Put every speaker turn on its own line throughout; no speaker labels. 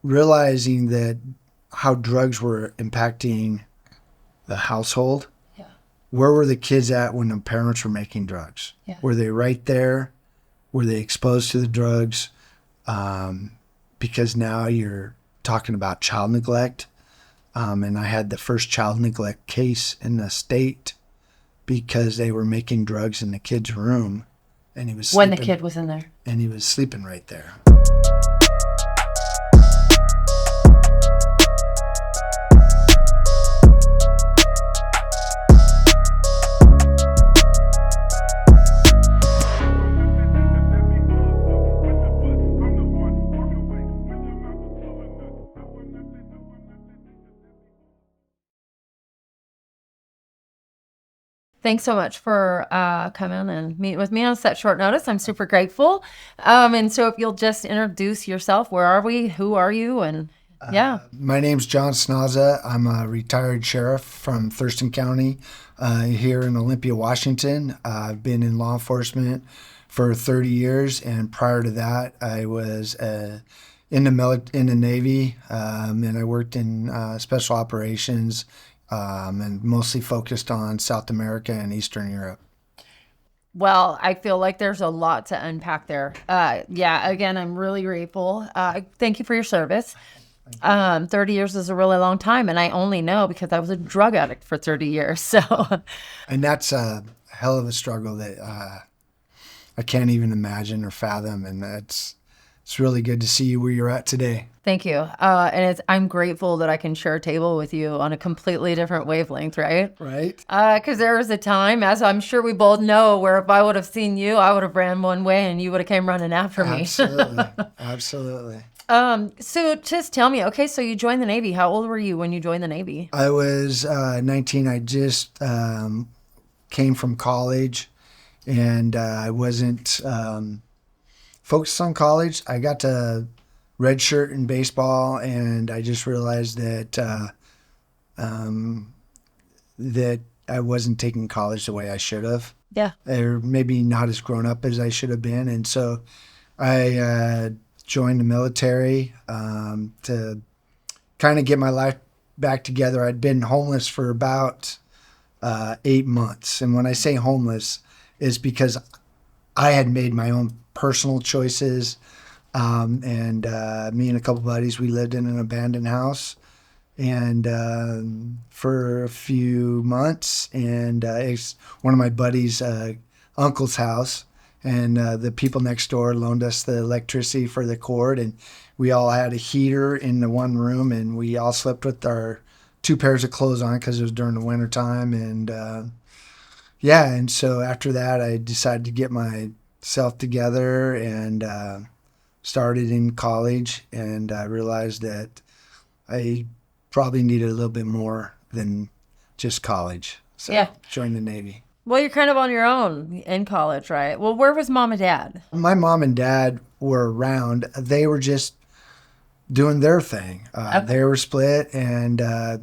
realizing that how drugs were impacting the household.
Yeah.
Where were the kids at when the parents were making drugs?
Yeah.
Were they right there? Were they exposed to the drugs? Because now you're talking about child neglect. And I had the first child neglect case in the state because they were making drugs in the kid's room. And he was
When
sleeping,
the kid was in there.
and he was sleeping right there.
Thanks so much for coming and meeting with me on such short notice. I'm super grateful. And so if you'll just introduce yourself, where are we? Who are you? And yeah.
My name's John Snaza. I'm a retired sheriff from Thurston County here in Olympia, Washington. I've been in law enforcement for 30 years, and prior to that, I was in the Navy, and I worked in special operations and mostly focused on South America and Eastern Europe.
Well, I feel like there's a lot to unpack there. Yeah, again, I'm really grateful. Thank you for your service. 30 years is a really long time, and I only know because I was a drug addict for 30 years. So,
And that's a hell of a struggle that I can't even imagine or fathom, and it's really good to see you where you're at today.
thank you. And I'm grateful that I can share a table with you on a completely different wavelength, right?
Right?
Because there was a time, as I'm sure we both know, where if I would have seen you, I would have ran one way and you would have came running after me.
Absolutely. Absolutely.
So just tell me, okay, so you joined the Navy. How old were you when you joined the Navy?
I was 19. I just came from college, and I wasn't focused on college. I got to redshirt in baseball, and I just realized that that I wasn't taking college the way I should have.
Yeah.
Or maybe not as grown up as I should have been. And so I joined the military to kind of get my life back together. I'd been homeless for about 8 months. And when I say homeless, it's because I had made my own personal choices. And me and a couple buddies, we lived in an abandoned house and for a few months. And it's one of my buddies' uncle's house. And the people next door loaned us the electricity for the cord. And we all had a heater in the one room. And we all slept with our 2 pairs of clothes on because it was during the winter time. And yeah, and so after that, I decided to get myself together and started in college. And I realized that I probably needed a little bit more than just college. So
Yeah.
joined the Navy.
Well, you're kind of on your own in college, right? Well, where was mom and dad?
My mom and dad were around. They were just doing their thing. They were split, and I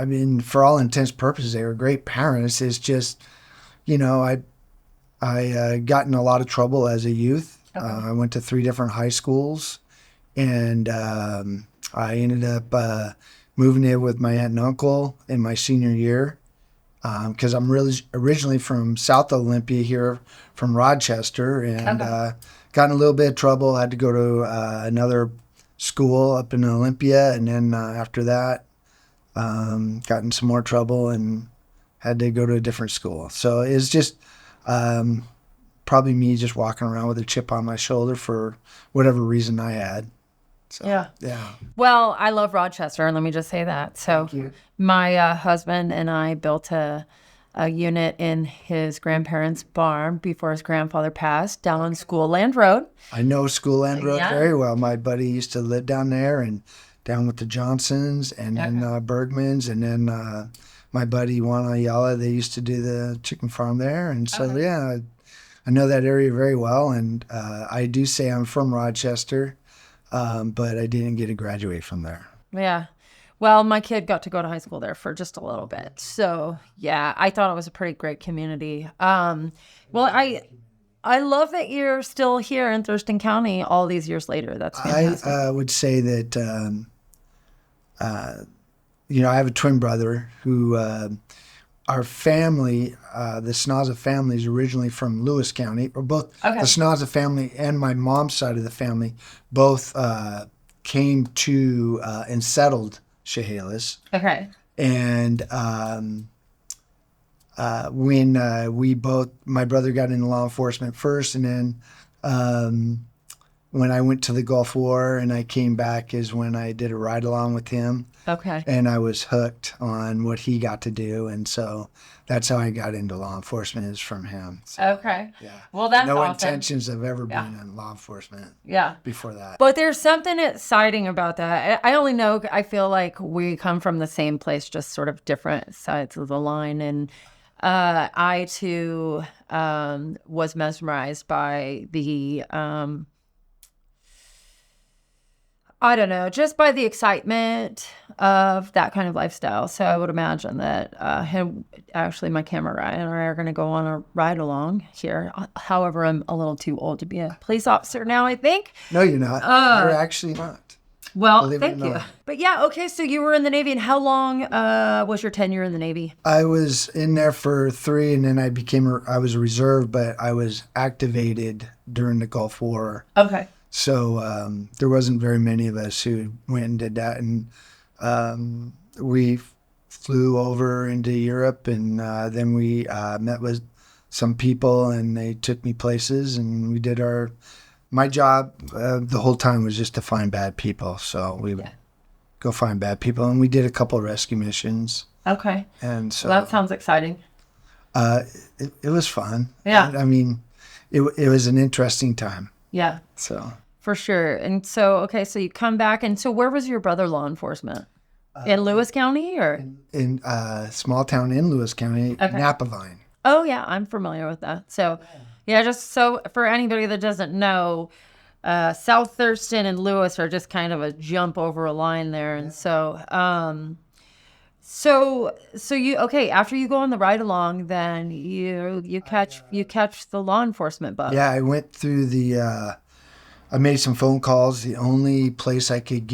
mean, for all intents and purposes, they were great parents. It's just, you know, I got in a lot of trouble as a youth.
Okay.
I went to 3 different high schools, and I ended up moving in with my aunt and uncle in my senior year. Because I'm really originally from South Olympia here, from Rochester, and got in a little bit of trouble. I had to go to another school up in Olympia, and then after that, got in some more trouble and had to go to a different school. So it's just probably me just walking around with a chip on my shoulder for whatever reason I had. So, yeah.
Well, I love Rochester, and let me just say that. So
Thank you.
my husband and I built a unit in his grandparents' barn before his grandfather passed down on School Land Road.
I know School Land Road
Yeah.
very well. My buddy used to live down there and down with the Johnsons and then Bergmans, and then my buddy Juan Ayala, they used to do the chicken farm there. And so, yeah, I know that area very well. And I do say I'm from Rochester, but I didn't get to graduate from there.
Yeah. Well, my kid got to go to high school there for just a little bit. So, yeah, I thought it was a pretty great community. Well, I love that you're still here in Thurston County all these years later. That's fantastic.
I would say that, I have a twin brother who, our family, the Snaza family is originally from Lewis County, or both
Okay.
the Snaza family and my mom's side of the family both came to and settled Chehalis.
Okay.
And when my brother got into law enforcement first, and then when I went to the Gulf War and I came back is when I did a ride along with him.
Okay.
And I was hooked on what he got to do. And so that's how I got into law enforcement, is from him. So,
Okay.
yeah.
Well, that's
no
awesome.
intentions of ever being in law enforcement
Yeah.
before that.
But there's something exciting about that. I only know, I feel like we come from the same place, just sort of different sides of the line. And I, too, was mesmerized by the, I don't know, just by the excitement of that kind of lifestyle. So I would imagine that actually my camera guy and I are going to go on a ride along here. However, I'm a little too old to be a police officer now, I think.
No, you're not. You're actually not.
Well,
Believe it
thank
or
you.
not.
But yeah, okay, so you were in the Navy, and how long was your tenure in the Navy?
I was in there for 3, and then I was a reserve, but I was activated during the Gulf War.
Okay.
So there wasn't very many of us who went and did that. And we flew over into Europe, and then we met with some people, and they took me places, and we did my job the whole time was just to find bad people. So we would go find bad people, and we did a couple of rescue missions.
Okay.
And so
Well, that sounds exciting.
it was fun.
Yeah.
I mean, it was an interesting time.
Yeah.
So.
For sure. And so, okay, so you come back, and so where was your brother law enforcement? In Lewis County, or?
In a small town in Lewis County, Napavine.
Oh, yeah, I'm familiar with that. So, yeah, just so for anybody that doesn't know, South Thurston and Lewis are just kind of a jump over a line there. And so, so you, okay, after you go on the ride along, then you catch the law enforcement bug.
Yeah, I went through I made some phone calls. The only place I could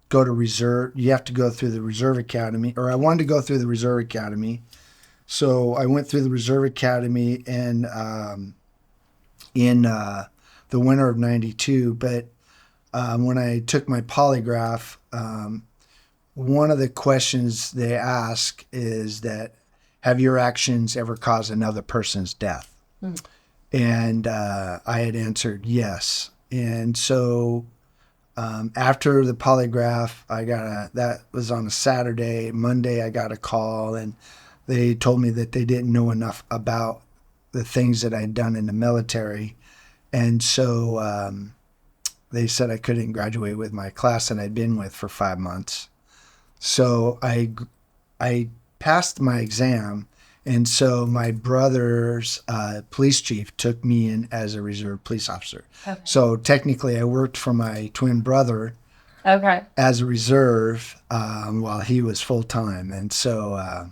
go to reserve, you have to go through the reserve academy, or I wanted to go through the reserve academy. So I went through the reserve academy and in the winter of 92. But when I took my polygraph, one of the questions they ask is that, have your actions ever caused another person's death? And I had answered yes. And so after the polygraph, that was on a Saturday. Monday, I got a call, and they told me that they didn't know enough about the things that I'd done in the military. And so they said I couldn't graduate with my class that I'd been with for 5 months. So I passed my exam. And so my brother's police chief took me in as a reserve police officer. Okay. So technically I worked for my twin brother as a reserve while he was full-time. And so,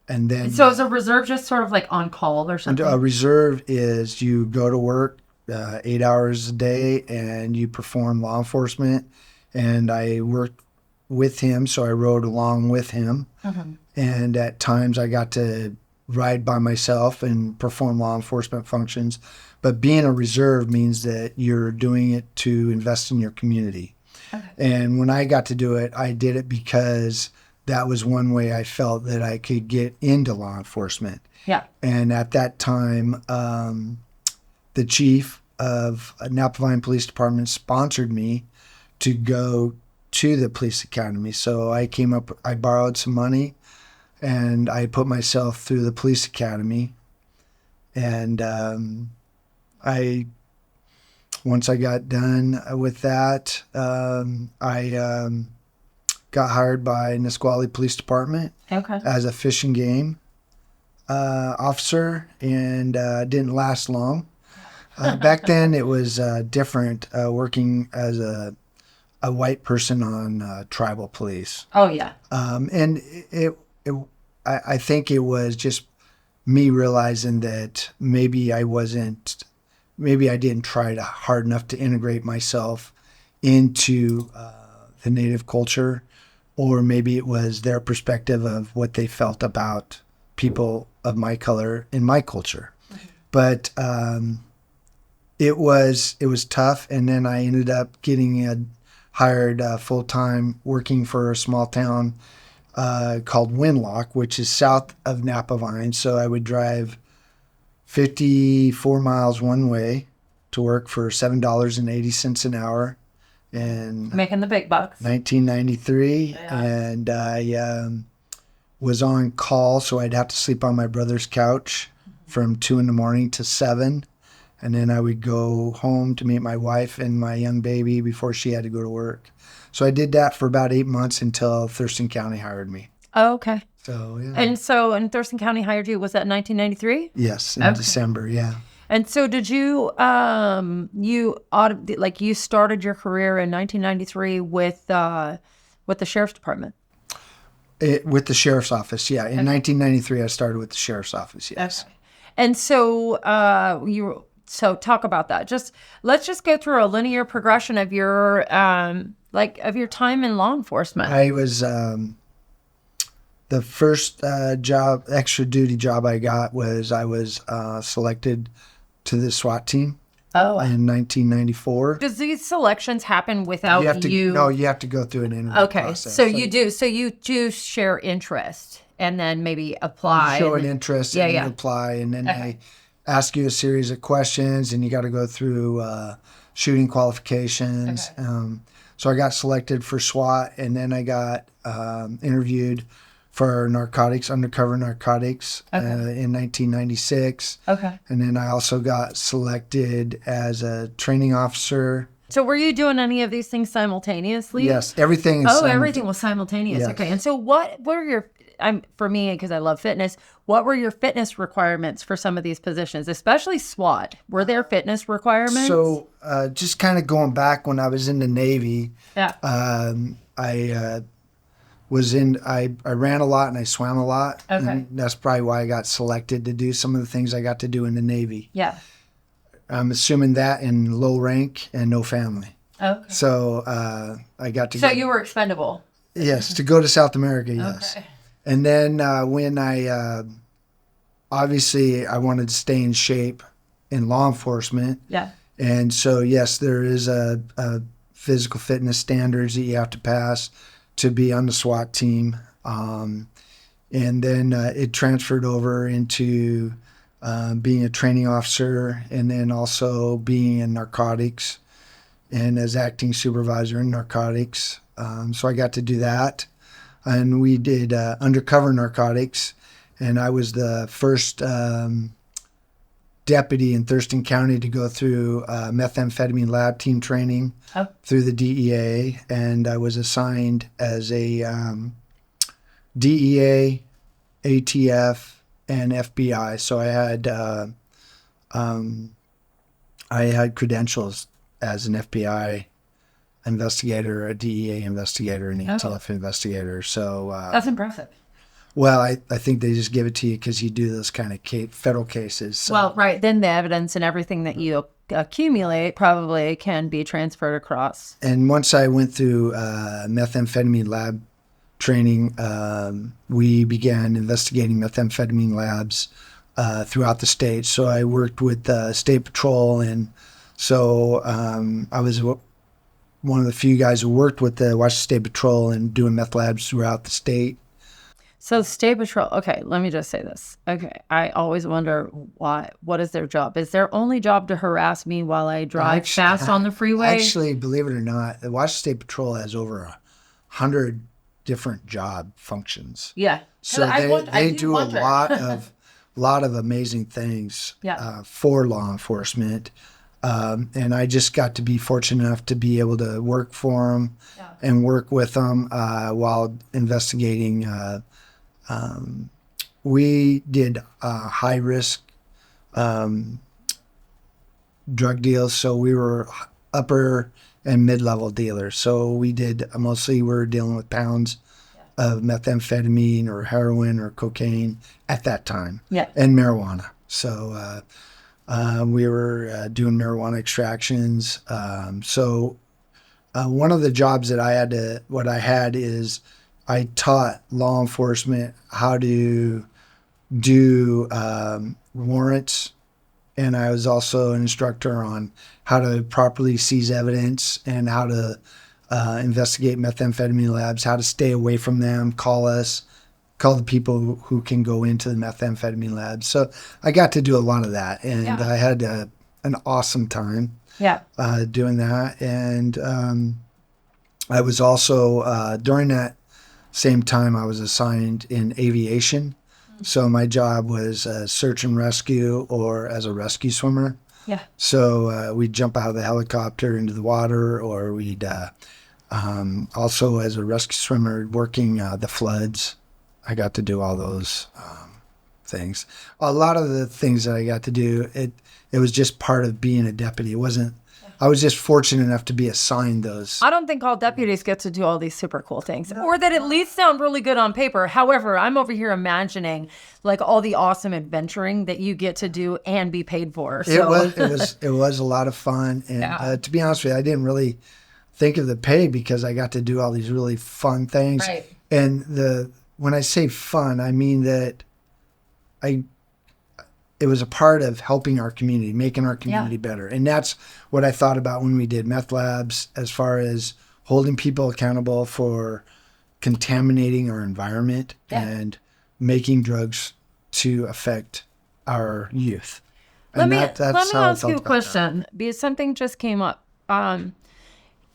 and then...
So is a reserve just sort of like on call or something?
A reserve is you go to work 8 hours a day and you perform law enforcement. And I worked with him, so I rode along with him. Mm-hmm. And at times I got to ride by myself and perform law enforcement functions. But being a reserve means that you're doing it to invest in your community. Okay. And when I got to do it, I did it because that was one way I felt that I could get into law enforcement. Yeah. And at that time, the chief of Napavine Police Department sponsored me to go to the police academy. So I borrowed some money, and I put myself through the police academy. And once I got done with that, I got hired by Nisqually Police Department as a fish and game officer, and didn't last long. Back then, it was different working as a white person on tribal police.
Oh, yeah.
And I think it was just me realizing that maybe I wasn't maybe I didn't try hard enough to integrate myself into the Native culture, or maybe it was their perspective of what they felt about people of my color in my culture. But it was tough, and then I ended up getting hired full time working for a small town called Winlock, which is south of Napa Vine. So I would drive 54 miles one way to work for $7.80 an hour in
Making the big bucks.
1993,
Yeah.
and I was on call, so I'd have to sleep on my brother's couch from 2 in the morning to 7, and then I would go home to meet my wife and my young baby before she had to go to work. So I did that for about 8 months until Thurston County hired me.
Oh, okay.
So yeah.
And Thurston County hired you, was that 1993?
Yes, in
Okay.
December, yeah.
And so did you, you started your career in 1993 with the sheriff's department?
With the sheriff's office, yeah. In 1993, I started with the sheriff's office, yes.
Okay. And so so talk about that. Let's just go through a linear progression of your of your time in law enforcement.
I was the first extra duty job I got was I was selected to the SWAT team in 1994.
Does these selections happen without you?
No, you have to go through an interview process.
So you do. So you do share interest and then maybe apply.
Show an interest and you apply, and then they ask you a series of questions, and you got to go through shooting qualifications.
Okay.
So I got selected for SWAT, and then I got interviewed for narcotics, undercover narcotics in 1996.
Okay.
And then I also got selected as a training officer.
So were you doing any of these things simultaneously?
Yes, everything.
Everything was simultaneous.
Yes.
Okay. And so what were your, for me, because I love fitness, what were your fitness requirements for some of these positions, especially SWAT? Were there fitness requirements?
So just kind of going back when I was in the Navy, I ran a lot and I swam a lot.
Okay.
And that's probably why I got selected to do some of the things I got to do in the Navy.
Yeah.
I'm assuming that in low rank and no family.
Okay.
So I got to
So you were expendable.
Yes, to go to South America, yes.
Okay.
And then when I, obviously I wanted to stay in shape in law enforcement.
Yeah.
And so, yes, there is a physical fitness standards that you have to pass to be on the SWAT team. And then it transferred over into being a training officer, and then also being in narcotics and as acting supervisor in narcotics. So I got to do that. And we did undercover narcotics, and I was the first deputy in Thurston County to go through methamphetamine lab team training through the DEA, and I was assigned as a DEA, ATF, and FBI. So I had credentials as an FBI investigator, a DEA investigator, and ATF investigator. So
that's impressive.
Well, I think they just give it to you because you do those kind of federal cases. So.
Well, right. Then the evidence and everything that you accumulate probably can be transferred across.
And once I went through methamphetamine lab training, we began investigating methamphetamine labs throughout the state. So I worked with State Patrol, and so I was one of the few guys who worked with the Washington State Patrol and doing meth labs throughout the state.
So State Patrol, okay, let me just say this. Okay, I always wonder what is their job? Is their only job to harass me while I drive fast on the freeway?
Actually, believe it or not, the Washington State Patrol has over 100 different job functions.
Yeah.
So they do a lot of amazing things for law enforcement. And I just got to be fortunate enough to be able to work for them and work with them while investigating. We did high risk drug deals, so we were upper and mid-level dealers. So we were dealing with pounds of methamphetamine or heroin or cocaine at that time, and marijuana. So We were doing marijuana extractions. One of the jobs that I had is I taught law enforcement how to do warrants, and I was also an instructor on how to properly seize evidence and how to investigate methamphetamine labs, how to stay away from them, call the people who can go into the methamphetamine labs. So I got to do a lot of that, and I had an awesome time doing that. And I was also, during that same time, I was assigned in aviation. So my job was search and rescue or as a rescue swimmer.
Yeah.
So we'd jump out of the helicopter into the water, or we'd also as a rescue swimmer working the floods. I got to do all those things. A lot of the things that I got to do, it was just part of being a deputy. It wasn't. I was just fortunate enough to be assigned those.
I don't think all deputies get to do all these super cool things, or that at least sound really good on paper. However, I'm over here imagining like all the awesome adventuring that you get to do and be paid for. So.
It was a lot of fun, and to be honest with you, I didn't really think of the pay because I got to do all these really fun things.
Right.
And when I say fun, I mean that it was a part of helping our community, making our community better. And that's what I thought about when we did meth labs, as far as holding people accountable for contaminating our environment and making drugs to affect our youth.
Let me ask you a question, because something just came up.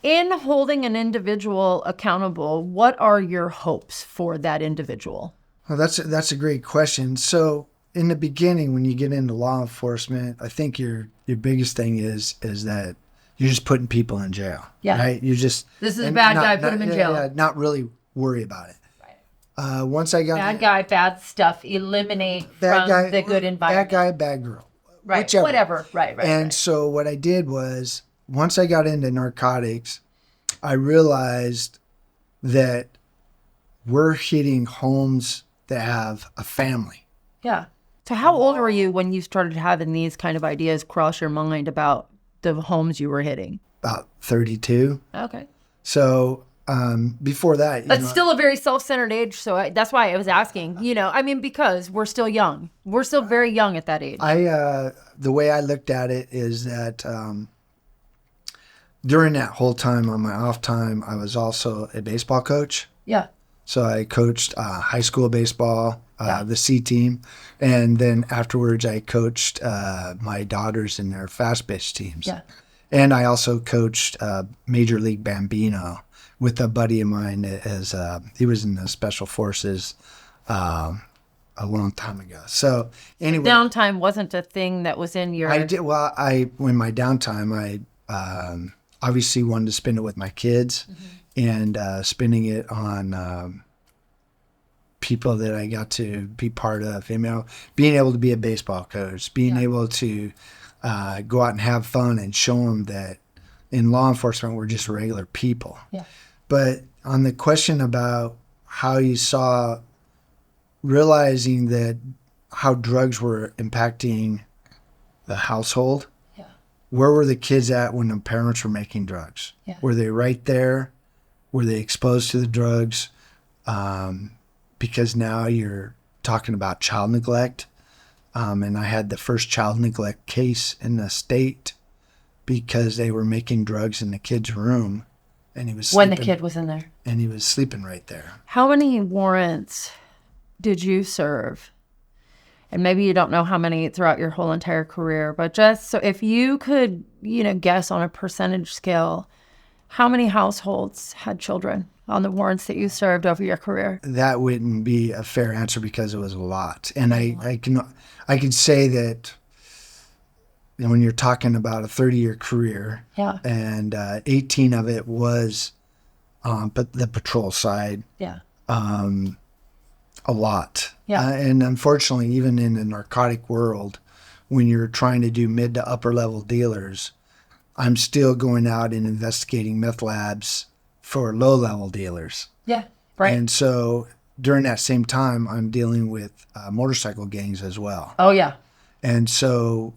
In holding an individual accountable, what are your hopes for that individual?
Well, that's a great question. So in the beginning, when you get into law enforcement, I think your biggest thing is that you're just putting people in jail. Yeah. Right? You're just
this is a bad guy, put him in jail.
Yeah, not really worry about it. Right. Once I got
bad guy, bad stuff, eliminate from the good environment.
Bad guy, bad girl.
Right.
Whichever.
Whatever. Right.
And so what I did was, once I got into narcotics, I realized that we're hitting homes that have a family.
Yeah. So how old were you when you started having these kind of ideas cross your mind about the homes you were hitting?
About 32.
Okay.
So before that,
that's still a very self-centered age. So that's why I was asking, because we're still young. We're still very young at that age.
The way I looked at it is that during that whole time, on my off time, I was also a baseball coach.
Yeah.
So I coached high school baseball, the C team, and then afterwards I coached my daughters in their fast pitch teams. Yeah. And I also coached Major League Bambino with a buddy of mine, as he was in the Special Forces a long time ago. So anyway,
downtime wasn't a thing that was in your.
I did well. When my downtime, I obviously wanted to spend it with my kids, and spending it on people that I got to be part of. Being able to be a baseball coach, being able to go out and have fun and show them that in law enforcement we're just regular people. Yeah. But on the question about how you saw, realizing that how drugs were impacting the household. Where were the kids at when the parents were making drugs? Yeah. Were they right there? Were they exposed to the drugs? Because now you're talking about child neglect. And I had the first child neglect case in the state because they were making drugs in the kid's room. And he was sleeping,
when the kid was in there.
And he was sleeping right there.
How many warrants did you serve? And maybe you don't know how many throughout your whole entire career, but just so if you could, guess on a percentage scale, how many households had children on the warrants that you served over your career?
That wouldn't be a fair answer because it was a lot. And I could say that when you're talking about a 30-year career, and 18 of it was but the patrol side. Yeah. A lot. Yeah. And unfortunately, even in the narcotic world, when you're trying to do mid to upper level dealers, I'm still going out and investigating meth labs for low level dealers.
Yeah. Right.
And so during that same time, I'm dealing with motorcycle gangs as well.
Oh, yeah.
And so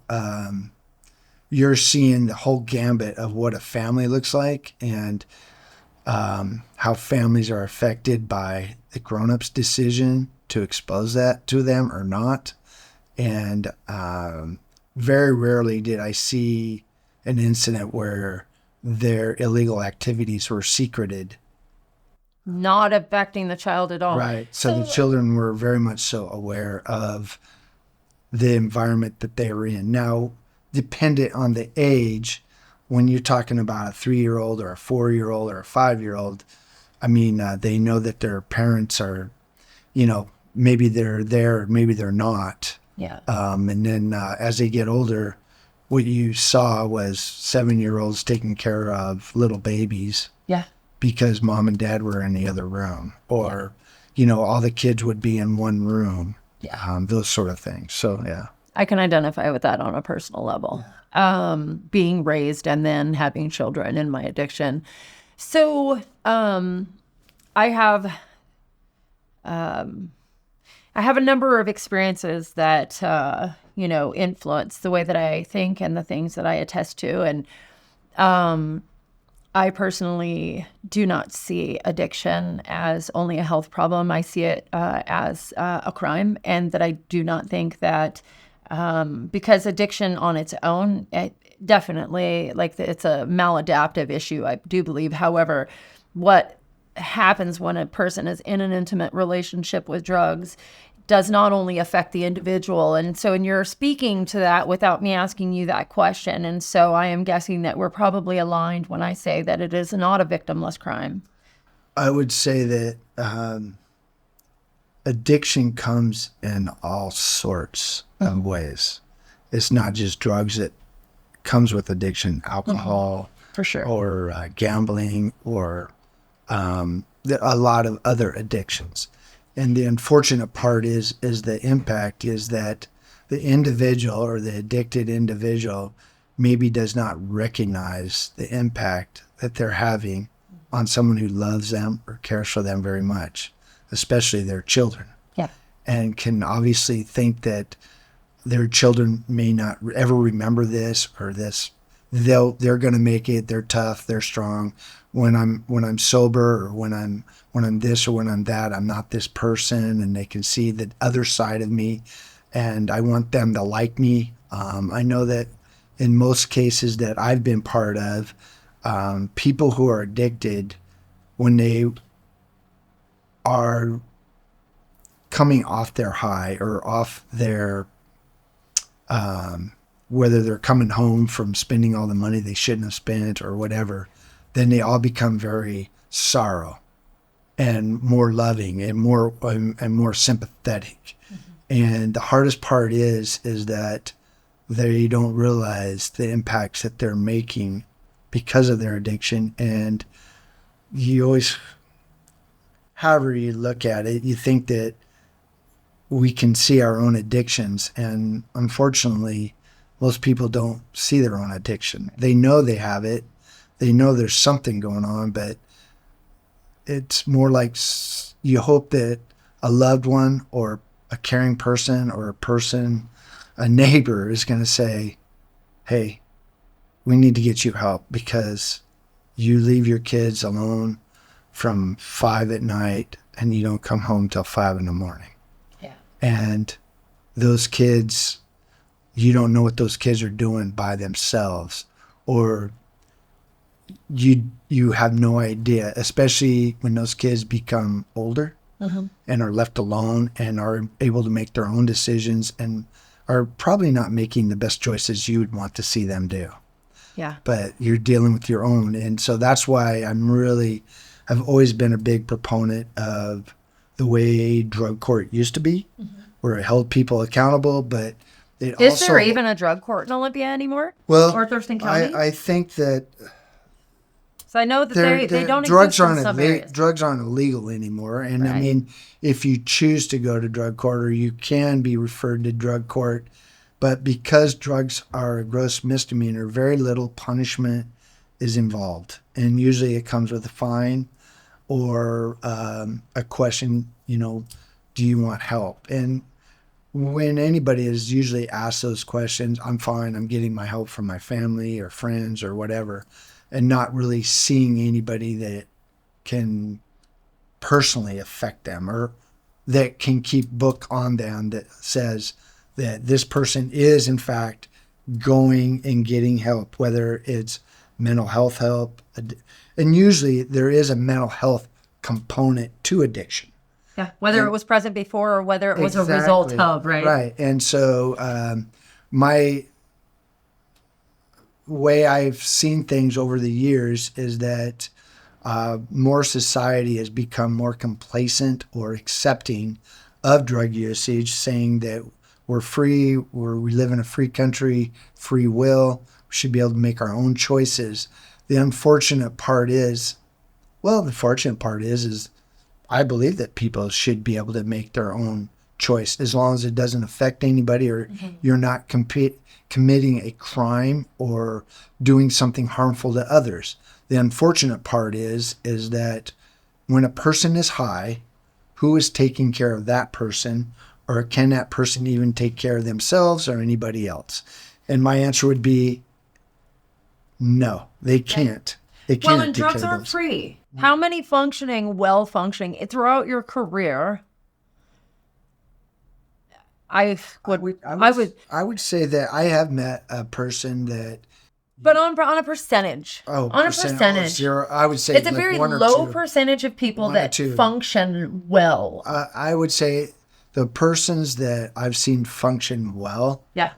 you're seeing the whole gambit of what a family looks like, and how families are affected by the grown-up's decision to expose that to them or not. And very rarely did I see an incident where their illegal activities were secreted.
Not affecting the child at all.
Right. So the children were very much so aware of the environment that they were in. Now, dependent on the age, when you're talking about a 3-year-old or a 4-year-old or a 5-year-old, I mean, they know that their parents are, maybe they're there, maybe they're not.
Yeah.
And then as they get older, what you saw was 7-year-olds taking care of little babies.
Yeah.
Because mom and dad were in the other room, or, all the kids would be in one room.
Yeah.
Those sort of things. So, yeah.
I can identify with that on a personal level. Being raised and then having children in my addiction. So I have a number of experiences that influence the way that I think and the things that I attest to. And I personally do not see addiction as only a health problem. I see it as a crime, and that I do not think that because addiction on its own, it definitely, it's a maladaptive issue, I do believe. However, what happens when a person is in an intimate relationship with drugs does not only affect the individual. And so, and you're speaking to that without me asking you that question. And so I am guessing that we're probably aligned when I say that it is not a victimless crime.
I would say that addiction comes in all sorts of ways. It's not just drugs that comes with addiction, alcohol,
for sure,
or gambling, or a lot of other addictions. And the unfortunate part is the impact is that the individual or the addicted individual maybe does not recognize the impact that they're having on someone who loves them or cares for them very much, especially their children.
Yeah.
And can obviously think that their children may not ever remember this or this. They're going to make it. They're tough. They're strong. When I'm sober, or when I'm this or when I'm that, I'm not this person, and they can see the other side of me, and I want them to like me. I know that in most cases that I've been part of, people who are addicted, when they are coming off their high or off their whether they're coming home from spending all the money they shouldn't have spent or whatever, then they all become very sorrow and more loving and more sympathetic. Mm-hmm. And the hardest part is that they don't realize the impacts that they're making because of their addiction. And you always, however you look at it, you think that we can see our own addictions, and unfortunately most people don't see their own addiction. They know they have it. They know there's something going on, but it's more like you hope that a loved one or a caring person or a neighbor is going to say, hey, we need to get you help because you leave your kids alone from 5 at night and you don't come home till 5 in the morning.
Yeah. And
those kids, you don't know what those kids are doing by themselves, or you have no idea, especially when those kids become older. Mm-hmm. And are left alone and are able to make their own decisions and are probably not making the best choices you would want to see them do.
Yeah.
But you're dealing with your own. And so that's why I've always been a big proponent of the way drug court used to be, mm-hmm. where it held people accountable, but
is there even a drug court in Olympia anymore?
Well,
or Thurston County?
I think that.
So I know that they don't
drugs
exist in some areas.
Drugs aren't illegal anymore. And
right.
I mean, if you choose to go to drug court, or you can be referred to drug court, but because drugs are a gross misdemeanor, very little punishment is involved. And usually it comes with a fine or a question, do you want help? And when anybody is usually asked those questions, I'm fine. I'm getting my help from my family or friends or whatever, and not really seeing anybody that can personally affect them or that can keep book on them that says that this person is in fact going and getting help, whether it's mental health help. And usually there is a mental health component to addiction.
Yeah, whether it was present before or whether it was a result of, right?
Right. And so my way I've seen things over the years is that more society has become more complacent or accepting of drug usage, saying that we're free, we live in a free country, free will, we should be able to make our own choices. The unfortunate part is, I believe that people should be able to make their own choice as long as it doesn't affect anybody or you're not committing a crime or doing something harmful to others. The unfortunate part is that when a person is high, who is taking care of that person, or can that person even take care of themselves or anybody else? And my answer would be no, they can't. They can't.
Well, and drugs aren't free. How many well-functioning throughout your career? I
would say that I have met a person that.
But on a percentage.
Oh,
on a percentage.
Zero. I would say
it's a very low percentage of people that function well.
I would say the persons that I've seen function well.
Yeah.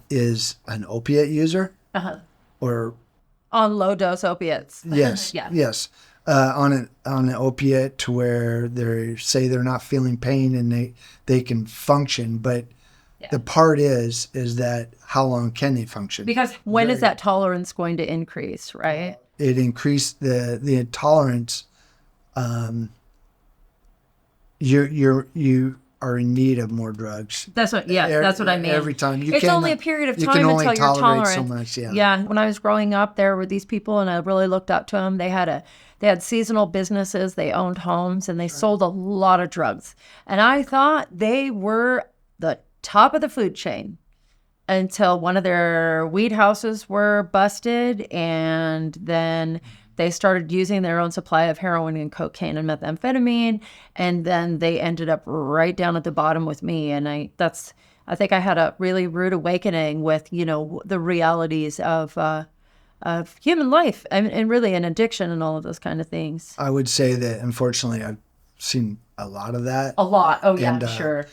Is an opiate user. Or
on low dose opiates.
Yes.
Yeah.
Yes. On an opiate to where they say they're not feeling pain and they can function, but the part is that how long can they function?
Because when is that tolerance going to increase, right?
It increased the tolerance. You are in need of more drugs.
That's what I mean.
Every time
it's only a period of time until you're tolerant.
So much,
yeah. When I was growing up, there were these people, and I really looked up to them. They had seasonal businesses, they owned homes, and they sold a lot of drugs. And I thought they were the top of the food chain until one of their weed houses were busted, and then they started using their own supply of heroin and cocaine and methamphetamine, and then they ended up right down at the bottom with me. And I think I had a really rude awakening with, the realities of human life and really an addiction and all of those kind of things.
I would say that unfortunately I've seen a lot of that.
A lot. Oh yeah, and, sure.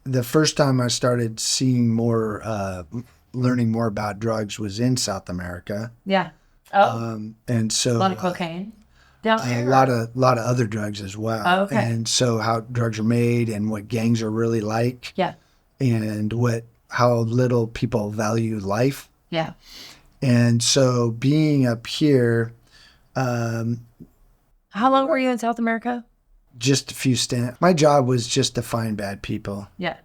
The first time I started seeing more, learning more about drugs was in South America.
Yeah. Oh.
And so
a lot of cocaine down there.
A lot of other drugs as well.
Oh, okay.
And so how drugs are made and what gangs are really like.
Yeah.
And how little people value life.
Yeah.
And so being up here.
How long were you in South America?
Just a few stints. My job was just to find bad people.
Yeah.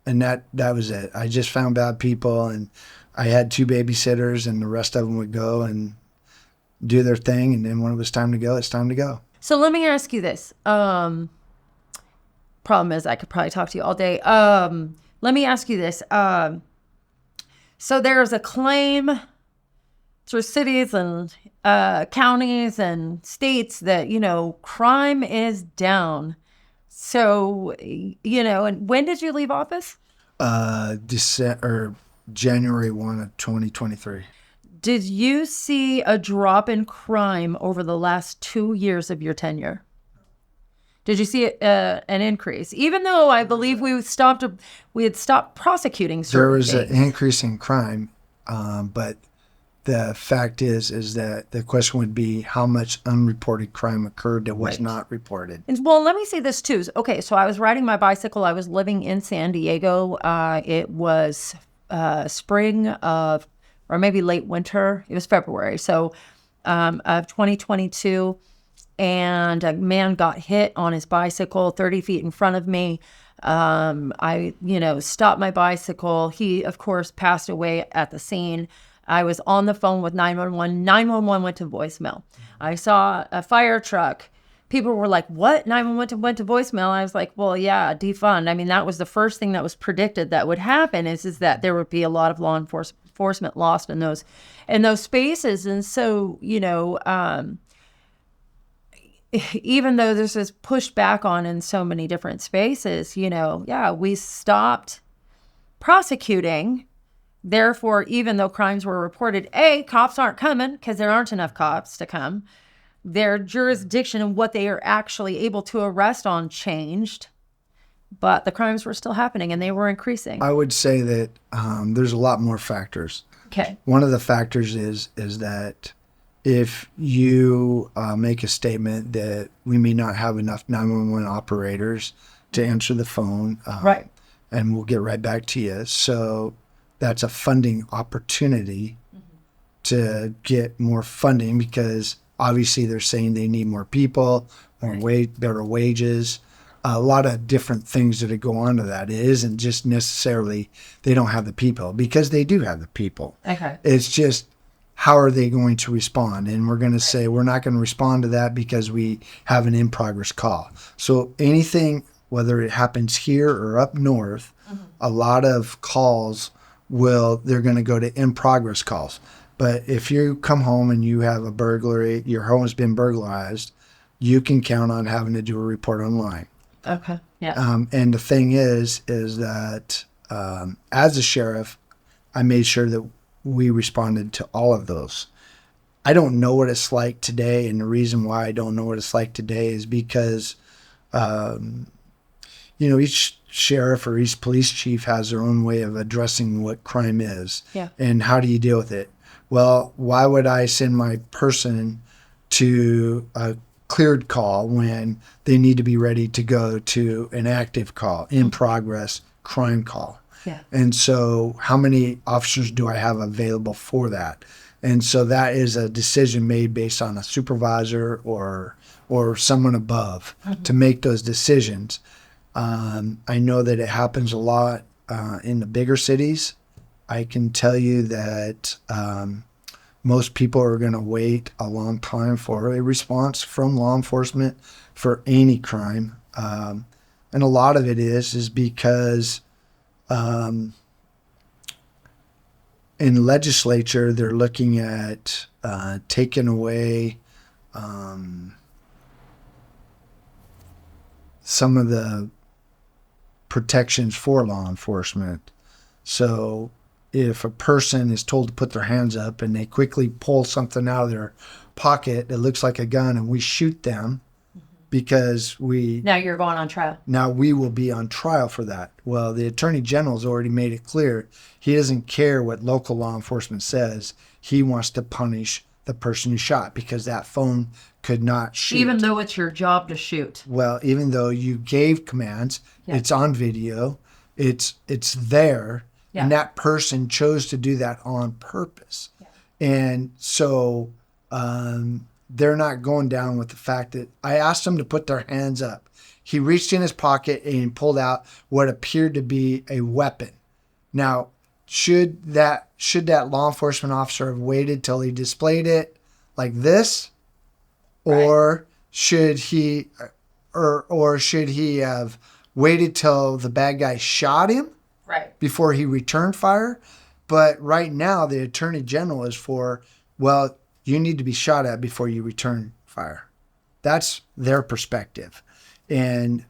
And that was it. I just found bad people, and I had 2 babysitters, and the rest of them would go and do their thing. And then when it was time to go, it's time to go.
So let me ask you this. Problem is I could probably talk to you all day. Let me ask you this. So there's a claim through cities and counties and states that, crime is down. So, and when did you leave office?
January 1 of 2023.
Did you see a drop in crime over the last 2 years of your tenure? Did you see an increase? Even though I believe we had stopped prosecuting certain
There was
things.
an increase in crime, but the fact is that the question would be how much unreported crime occurred that was not reported.
Well, let me say this too. Okay, so I was riding my bicycle. I was living in San Diego. It was spring of, or maybe late winter. It was February. So of 2022. And a man got hit on his bicycle 30 feet in front of me. I stopped my bicycle. He, of course, passed away at the scene. I was on the phone with 911. 911 went to voicemail. I saw a fire truck people were like, what? 911 went to voicemail. I was like, well, yeah, defund. I mean, that was the first thing that was predicted that would happen is that there would be a lot of law enforcement lost in those spaces. And so, even though this is pushed back on in so many different spaces, we stopped prosecuting. Therefore, even though crimes were reported, cops aren't coming because there aren't enough cops to come. Their jurisdiction and what they are actually able to arrest on changed, but the crimes were still happening and they were increasing.
I would say that there's a lot more factors.
Okay.
One of the factors is that if you make a statement that we may not have enough 911 operators to answer the phone,
right,
and we'll get right back to you. So that's a funding opportunity to get more funding because obviously they're saying they need more people, better wages, a lot of different things that go on to that. It isn't just necessarily they don't have the people because they do have the people.
Okay.
It's just how are they going to respond? And we're going to say we're not going to respond to that because we have an in-progress call. So anything, whether it happens here or up north, a lot of calls they're going to go to in-progress calls. But if you come home and you have a burglary, your home has been burglarized, you can count on having to do a report online.
Okay. Yeah.
And the thing is that as a sheriff, I made sure that we responded to all of those. I don't know what it's like today, and the reason why I don't know what it's like today is because, each sheriff or each police chief has their own way of addressing what crime is.
Yeah.
And how do you deal with it? Well, why would I send my person to a cleared call when they need to be ready to go to an active call, in progress crime call?
Yeah.
And so how many officers do I have available for that? And so that is a decision made based on a supervisor or someone above to make those decisions. I know that it happens a lot in the bigger cities. I can tell you that most people are going to wait a long time for a response from law enforcement for any crime. And a lot of it is because in legislature, they're looking at taking away some of the protections for law enforcement. So if a person is told to put their hands up and they quickly pull something out of their pocket that looks like a gun and we shoot them because
now you're going on trial.
Now we will be on trial for that. Well, the Attorney General's already made it clear he doesn't care what local law enforcement says. He wants to punish the person who shot because that phone could not shoot.
Even though it's your job to shoot.
Well, even though you gave commands, it's on video, it's there, and that person chose to do that on purpose. Yeah. And so they're not going down with the fact that I asked them to put their hands up. He reached in his pocket and pulled out what appeared to be a weapon. Now, should that law enforcement officer have waited till he displayed it like this, or should he have waited till the bad guy shot him before he returned fire? But right now, the Attorney General is for, well, you need to be shot at before you return fire. That's their perspective. And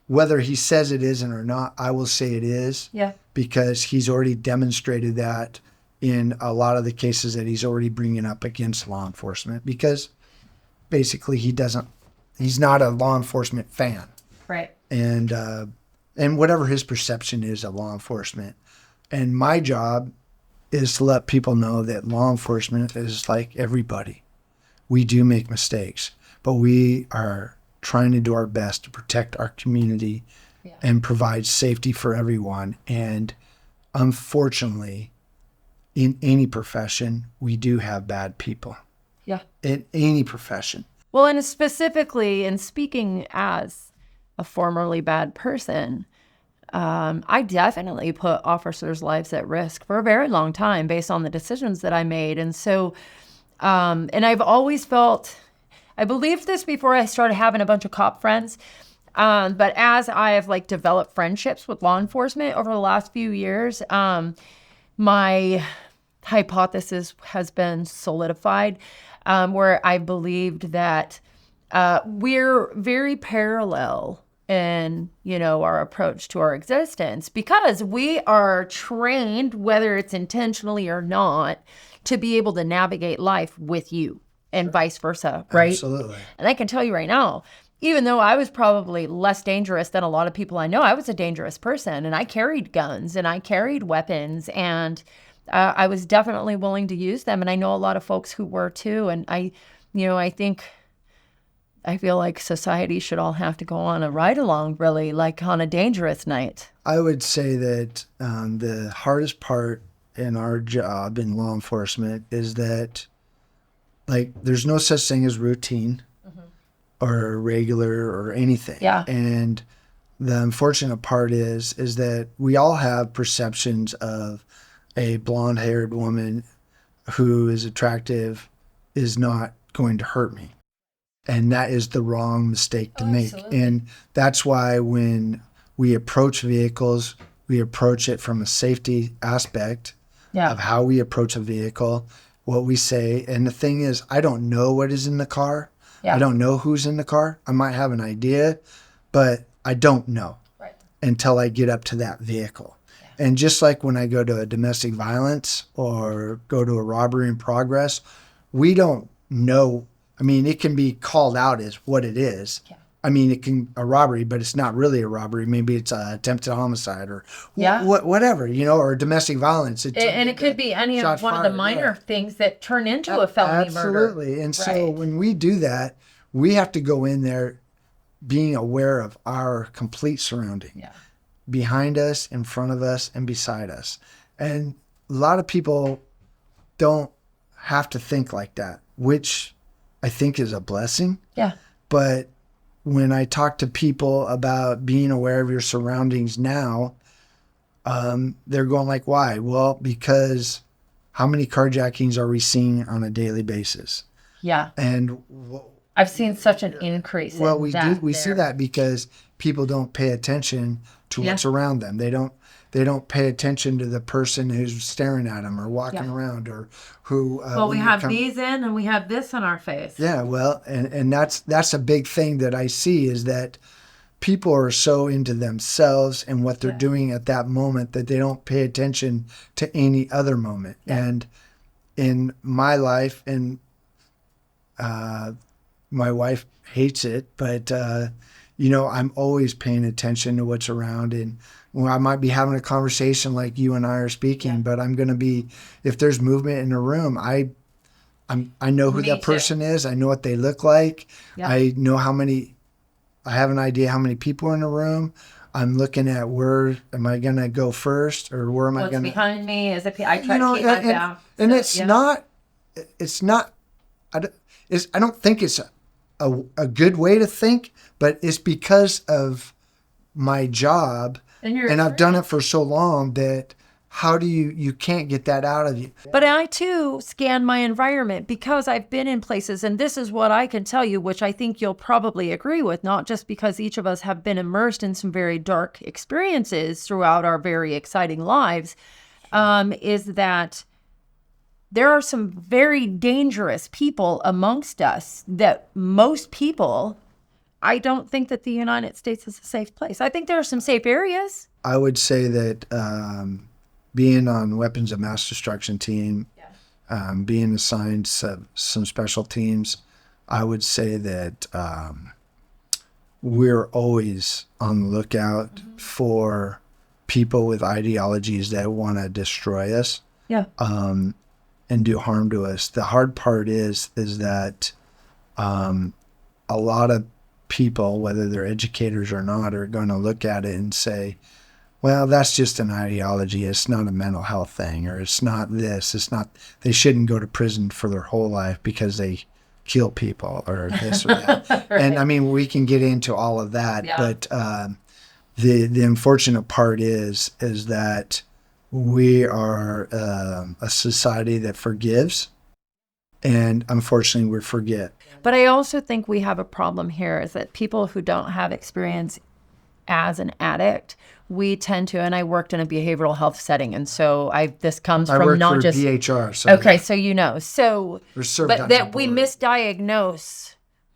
whether he says it isn't or not, I will say it is. Yeah. Because he's already demonstrated that in a lot of the cases that he's already bringing up against law enforcement, because basically he's not a law enforcement fan. Right. And whatever his perception is of law enforcement. And my job is to let people know that law enforcement is like everybody. We do make mistakes, but we are trying to do our best to protect our community and provide safety for everyone. And unfortunately, in any profession, we do have bad people. Yeah. In any profession.
Well, and specifically, in speaking as a formerly bad person, I definitely put officers' lives at risk for a very long time based on the decisions that I made. And so, and I've always felt, I believed this before I started having a bunch of cop friends. But as I have like developed friendships with law enforcement over the last few years, my hypothesis has been solidified, where I believed that we're very parallel in, our approach to our existence, because we are trained, whether it's intentionally or not, to be able to navigate life with you and vice versa, right?
Absolutely.
And I can tell you right now, even though I was probably less dangerous than a lot of people I know, I was a dangerous person, and I carried guns and I carried weapons, and I was definitely willing to use them. And I know a lot of folks who were too. And I feel like society should all have to go on a ride along, really, like on a dangerous night.
I would say that the hardest part in our job in law enforcement is that, like, there's no such thing as routine or regular or anything.
Yeah.
And the unfortunate part is that we all have perceptions of a blonde-haired woman who is attractive is not going to hurt me. And that is the wrong mistake to make.
Absolutely.
And that's why when we approach vehicles, we approach it from a safety aspect of how we approach a vehicle, what we say. And the thing is, I don't know what is in the car. I don't know who's in the car. I might have an idea, but I don't know until I get up to that vehicle. Yeah. And just like when I go to a domestic violence or go to a robbery in progress, we don't know. I mean, it can be called out as what it is. Yeah. I mean, it can a robbery, but it's not really a robbery. Maybe it's an attempted homicide or whatever, or domestic violence.
And it could be any of one of the minor things that turn into a felony murder.
Absolutely. And so when we do that, we have to go in there being aware of our complete surrounding. Yeah. Behind us, in front of us, and beside us. And a lot of people don't have to think like that, which I think is a blessing. Yeah. But when I talk to people about being aware of your surroundings now, they're going like, why? Well, because how many carjackings are we seeing on a daily basis? Yeah. And
I've seen such an increase.
Well, we see that because people don't pay attention to what's around them. They don't pay attention to the person who's staring at them or walking around or who.
Well, we have these in and we have this on our face.
Yeah, well, and that's a big thing that I see is that people are so into themselves and what they're doing at that moment that they don't pay attention to any other moment. Yeah. And in my life, and my wife hates it, but I'm always paying attention to what's around. And I might be having a conversation like you and I are speaking, but I'm going to be, if there's movement in a room, I know who that person is. I know what they look like. Yeah. I know I have an idea how many people are in the room. I'm looking at where am I going to go first or where am I going to.
What's behind me? I try to keep my back.
And it's not, I don't think it's a good way to think, but it's because of my job and I've done it for so long that how do you can't get that out of you.
But I too scan my environment because I've been in places, and this is what I can tell you, which I think you'll probably agree with, not just because each of us have been immersed in some very dark experiences throughout our very exciting lives, is that there are some very dangerous people amongst us that most people, I don't think that the United States is a safe place. I think there are some safe areas.
I would say that being on weapons of mass destruction team, being assigned some special teams, I would say that we're always on the lookout for people with ideologies that want to destroy us. Yeah. And do harm to us. The hard part is that a lot of people, whether they're educators or not, are going to look at it and say, well, that's just an ideology. It's not a mental health thing, or it's not this. It's not, they shouldn't go to prison for their whole life because they kill people or this or that. Right. And I mean, we can get into all of that, but the unfortunate part is that we are a society that forgives And unfortunately, we forget.
But I also think we have a problem here is that people who don't have experience as an addict, we tend to, and I worked in a behavioral health setting, and so this comes
I
from
work
not
for
just
BHR. So
okay, so
we're served
but
on
that
the
we
board.
misdiagnose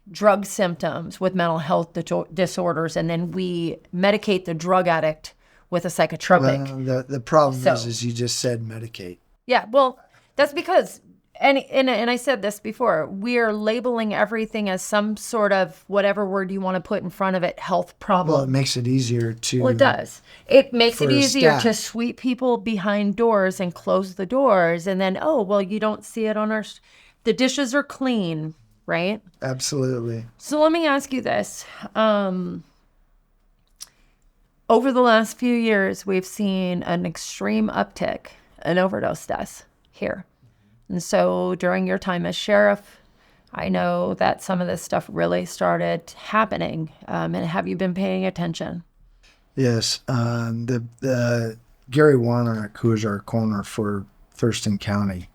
drug symptoms with mental health disorders, and then we medicate the drug addict with a psychotropic.
Well, the problem
So-
is you just said medicate.
Yeah, well, that's because, and I said this before, we are labeling everything as some sort of whatever word you want to put in front of it, health problem.
Well, it makes it easier to.
Well, it does. It makes it
for
easier
staff.
to sweep people behind doors and close the doors, and then, oh, well, you don't see it on the dishes are clean, right?
Absolutely.
So let me ask you this. Over the last few years, we've seen an extreme uptick in overdose deaths here. And so during your time as sheriff, I know that some of this stuff really started happening. And have you been paying attention?
Yes. The Gary Warnock, who is our coroner for Thurston County,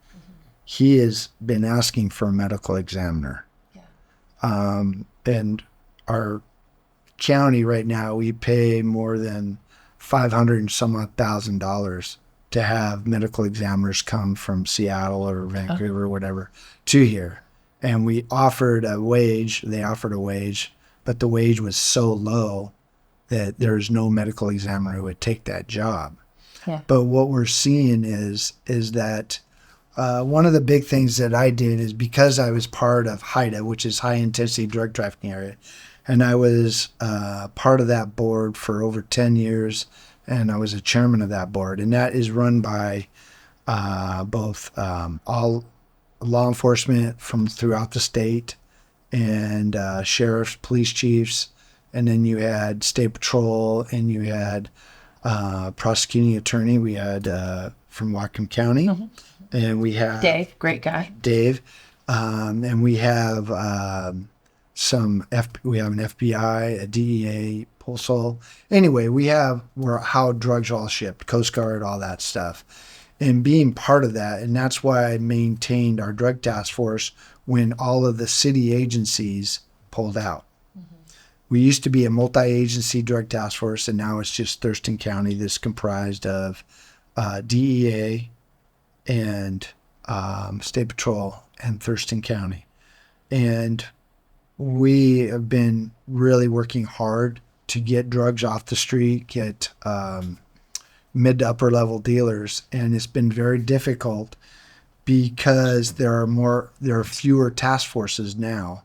he has been asking for a medical examiner.
Yeah.
And our county right now, we pay more than $500 and some odd $1,000 to have medical examiners come from Seattle or Vancouver or whatever to here. And we offered a wage. They offered a wage, but the wage was so low that there's no medical examiner who would take that job.
Yeah.
But what we're seeing is that one of the big things that I did is because I was part of HIDA, which is high intensity drug trafficking area, and I was part of that board for over 10 years, and I was a chairman of that board, and that is run by both all law enforcement from throughout the state and sheriffs, police chiefs, and then you had state patrol, and you had prosecuting attorney. We had from Whatcom County, and we have
Dave, great guy.
Dave, and we have we have an FBI, a DEA, Postal. Anyway, we're how drugs are all shipped, Coast Guard, all that stuff. And being part of that, and that's why I maintained our drug task force when all of the city agencies pulled out. We used to be a multi-agency drug task force, and now it's just Thurston County that's comprised of DEA and State Patrol and Thurston County. And we have been really working hard to get drugs off the street, get mid to upper level dealers, and it's been very difficult because there are fewer task forces now,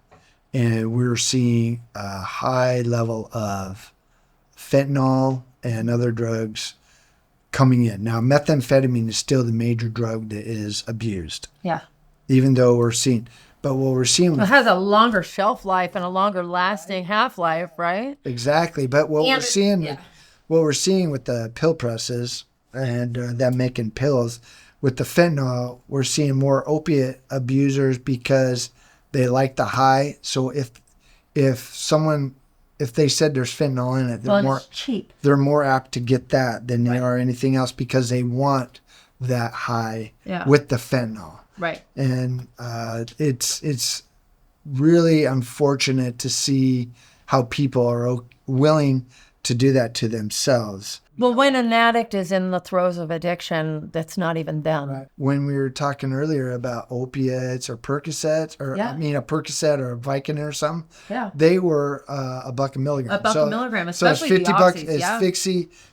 and we're seeing a high level of fentanyl and other drugs coming in. Now, methamphetamine is still the major drug that is abused,
Yeah.
even though we're seeing. But what we're seeing
It
with
has a longer shelf life and a longer lasting half life, right?
exactly, but what
And
we're seeing,
yeah.
what we're seeing with the pill presses and them making pills, with the fentanyl, we're seeing more opiate abusers because they like the high. So if they said there's fentanyl in it,
Well, it's cheap.
they're more apt to get that than they are anything else because they want that high with the fentanyl.
Right.
And it's really unfortunate to see how people are willing to do that to themselves.
Well, when an addict is in the throes of addiction, that's not even them.
Right. When we were talking earlier about opiates or Percocets, or
Yeah.
I mean a Percocet or a Vicodin or something,
Yeah.
they were $1 a milligram.
$1 a milligram,
so it's
especially the
50 bucks.
oxys,
It's
yeah.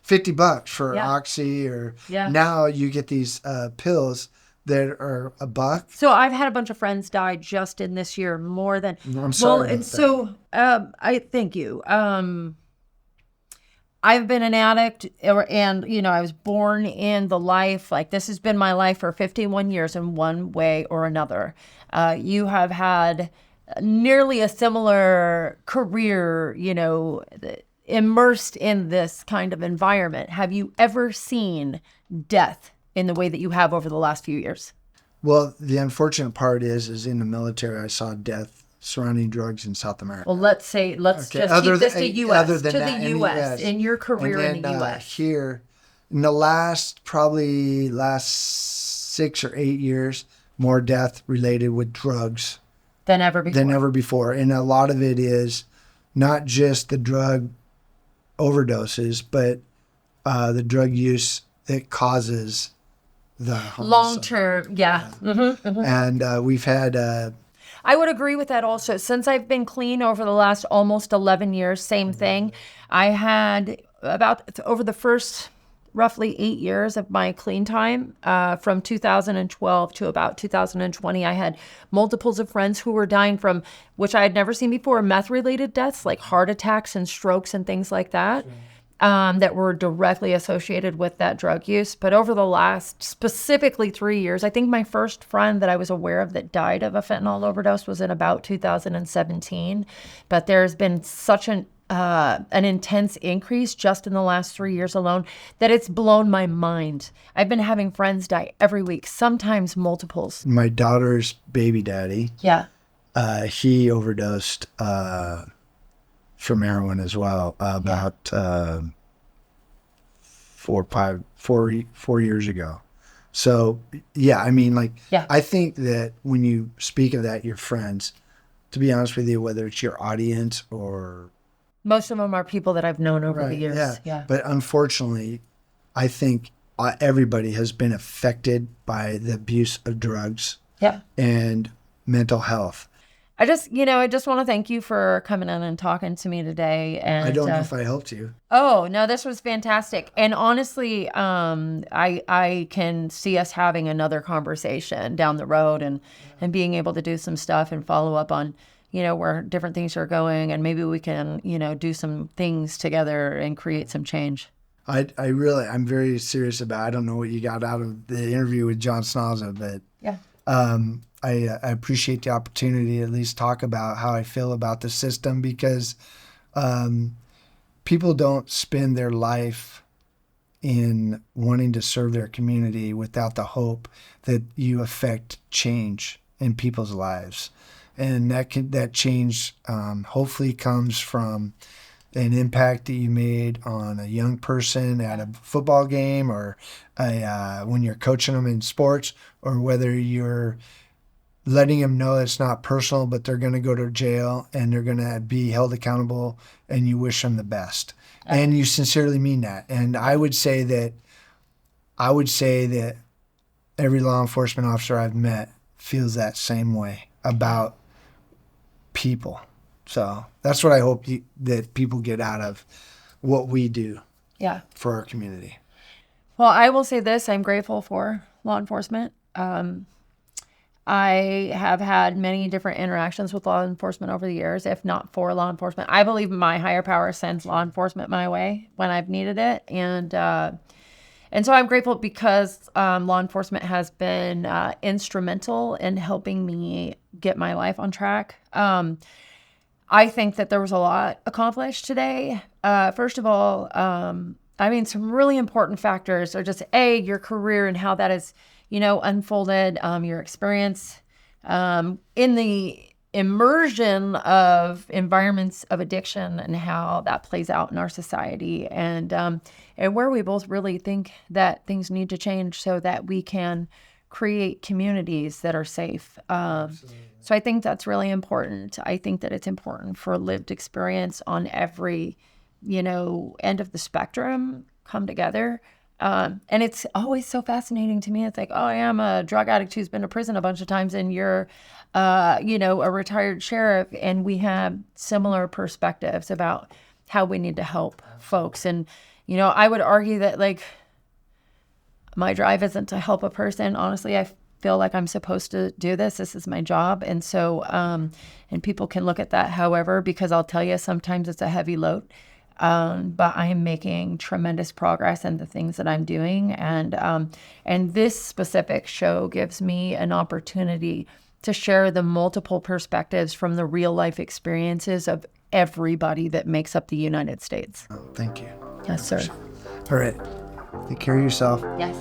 $50 for
Yeah.
oxy, or
Yeah.
now you get these pills that are $1.
So I've had a bunch of friends die just in this year, more than.
I'm sorry
and
about
so I thank you. I've been an addict, and I was born in the life, like this has been my life for 51 years in one way or another. You have had nearly a similar career, immersed in this kind of environment. Have you ever seen death in the way that you have over the last few years?
Well, the unfortunate part is in the military, I saw death surrounding drugs in South America.
Well, let's just keep this to U.S.
Other than
to
that,
the U.S. in your career
and
in the U.S.
Here, in the last 6 or 8 years, more death related with drugs
Than ever before.
And a lot of it is not just the drug overdoses, but the drug use that causes the homicide.
Long term, yeah.
And we've had
I would agree with that also. Since I've been clean over the last almost 11 years, same thing. I had about over the first roughly 8 years of my clean time, from 2012 to about 2020, I had multiples of friends who were dying from, which I had never seen before, meth-related deaths, like heart attacks and strokes and things like that. That were directly associated with that drug use. But over the last specifically 3 years, I think my first friend that I was aware of that died of a fentanyl overdose was in about 2017. But there's been such an intense increase just in the last 3 years alone that it's blown my mind. I've been having friends die every week, sometimes multiples.
My daughter's baby daddy.
Yeah.
He overdosed from heroin as well about 4 years ago. So yeah, I mean, like, I think that when you speak of that, your friends, to be honest with you, whether it's your audience or
most of them are people that I've known over the years. Yeah.
But unfortunately, I think everybody has been affected by the abuse of drugs and mental health.
I just want to thank you for coming in and talking to me today. And
I don't know if I helped you.
Oh, no, this was fantastic. And honestly, I can see us having another conversation down the road and being able to do some stuff and follow up on, where different things are going. And maybe we can, do some things together and create some change.
I'm very serious about it. I don't know what you got out of the interview with John Snaza, but I appreciate the opportunity to at least talk about how I feel about the system, because people don't spend their life in wanting to serve their community without the hope that you affect change in people's lives. And that change hopefully comes from an impact that you made on a young person at a football game, or when you're coaching them in sports, or whether you're letting them know it's not personal, but they're going to go to jail and they're going to be held accountable, and you wish them the best. And you sincerely mean that. And I would say that every law enforcement officer I've met feels that same way about people. So that's what I hope that people get out of what we do for our community.
Well, I will say this. I'm grateful for law enforcement. I have had many different interactions with law enforcement over the years, if not for law enforcement. I believe my higher power sends law enforcement my way when I've needed it. And so I'm grateful because law enforcement has been instrumental in helping me get my life on track. I think that there was a lot accomplished today. First of all, some really important factors are just your career and how that is, unfolded, your experience in the immersion of environments of addiction and how that plays out in our society, and where we both really think that things need to change so that we can create communities that are safe. So I think that's really important. I think that it's important for lived experience on every, end of the spectrum come together. And it's always so fascinating to me. It's like, oh, I am a drug addict who's been to prison a bunch of times, and you're, a retired sheriff, and we have similar perspectives about how we need to help folks. And, I would argue that, like, my drive isn't to help a person. Honestly, I feel like I'm supposed to do this. This is my job. And so, and people can look at that however, because I'll tell you, sometimes it's a heavy load. But I am making tremendous progress in the things that I'm doing. And this specific show gives me an opportunity to share the multiple perspectives from the real life experiences of everybody that makes up the United States.
Oh, thank you.
Yes, sir.
All right. Take care of yourself.
Yes.